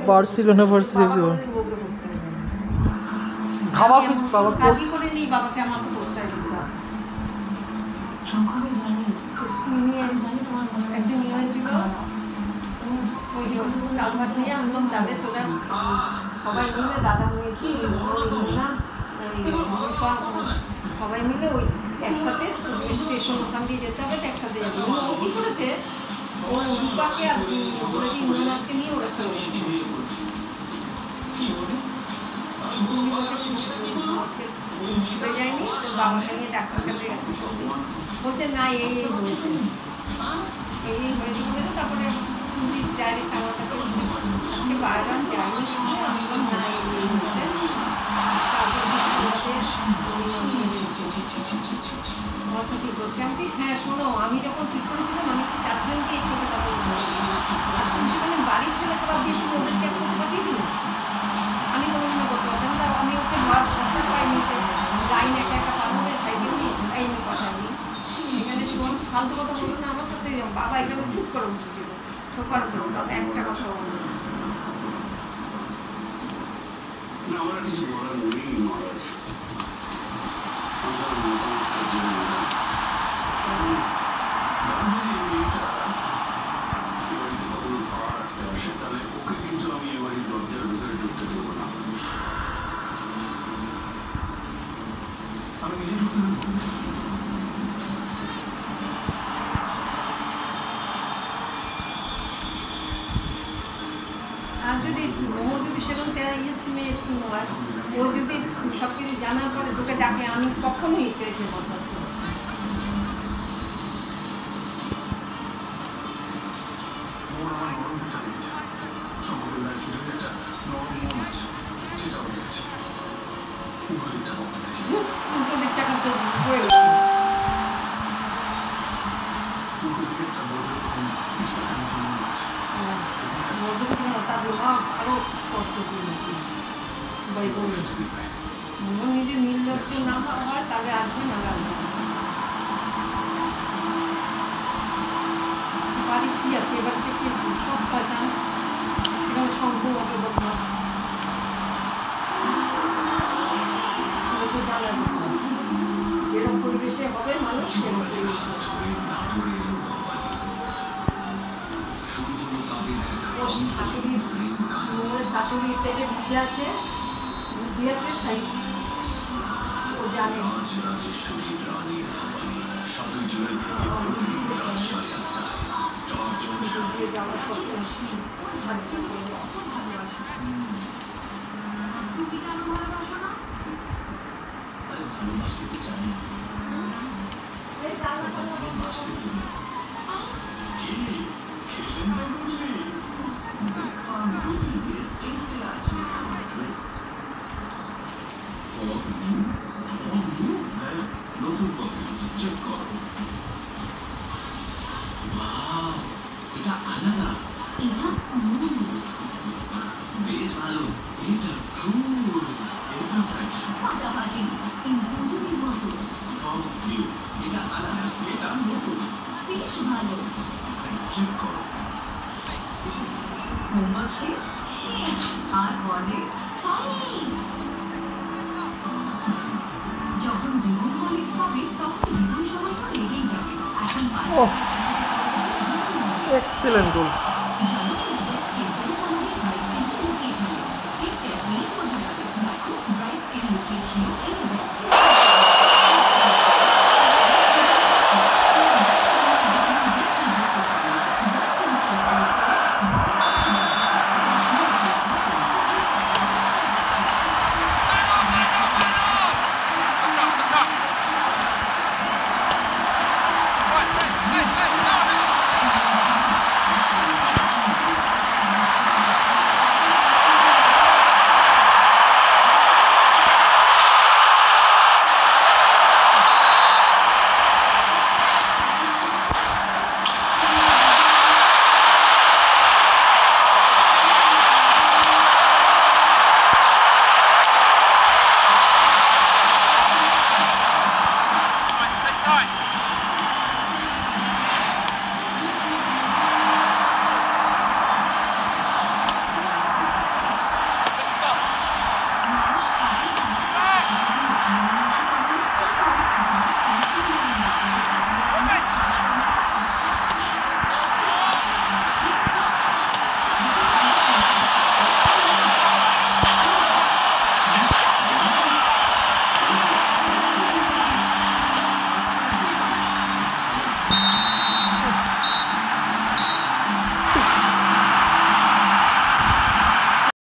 Barcelona versus বাবা করে নেই, বাবাকে আমার পোস্টার দিতে একদিন নিয়ে হয়েছিল ওই যে কালভার্ট নিয়ে আনলাম তাদের, তোরা সবাই মিলে দাদা মেয়েছি না সবাই মিলে ওই একসাথে স্টেশন ওখান দিয়ে যেতে হবে, একসাথে যাবে। ও কী করেছে, ও রূপাকে আর বলেছে ইন্দ্রনাথকে নিয়ে ওরা চলে গেছে। স্কুলে যায়নি, তো বাবাকে নিয়ে ডাক্তার কাছে গেছে, বলছে না এই হয়েছে বলেছে। তারপরে পুলিশ ডাইরেক্ট আমার কাছে এসেছে, আজকে বারবার যায়নি শুনে আমি বললাম না এই হয়েছে। তারপর আমার সাথে বলছে আমি হ্যাঁ শোনো, আমি যখন ঠিক করেছিলাম আমি 4 জনকে একসাথে কথা বলবো, আর তুমি সেখানে বাড়ির ছেলেকে বাদ দিয়ে তুমি ওদেরকে একসাথে পাঠিয়ে দিল। আমি কোনো মনে করতে পারতাম না, আমি ওকে বছর পাইনি যে লাইন একা একা পার হবে সাইকেল নিয়ে, এই নিয়ে পাঠাইনি। এখানে সে ফালতু কথা বললো না আমার সাথে, বাবা এখানে চুপ করে বসেছিল সোফার উপর, তবে একটা কথা বললো আমার কিছু বলার নেই মহারাজ। ওকে কিন্তু আমি এবার দরজার ভিতরে ঢুকতে দেবো না। আমি নিজে ঢুকতে দেবো। আর যদি ওর যদি সেরকম মেয়ে হয়, ও যদি সব কিছু জানার পরে তোকে ডাকে, আমি কখনোই রেখে বরদাস্ত করব না। উল্টো দিকটা কিন্তু হয়ে গেছে। আরো কষ্ট নিজে নির্লজ্জ না হয় তাহলে আসবে না লাগবে। বাড়ি কি আছে এবার থেকে সব শয়তান, সেখানে শঙ্খ হবে বদমাস, জানা যেরকম পরিবেশে হবে মানুষ সেরকম পরিবেশে। শাশুড়ির পেটে বুদ্ধি আছে তাই ও জানে। এক্সেলেন্ট গোল।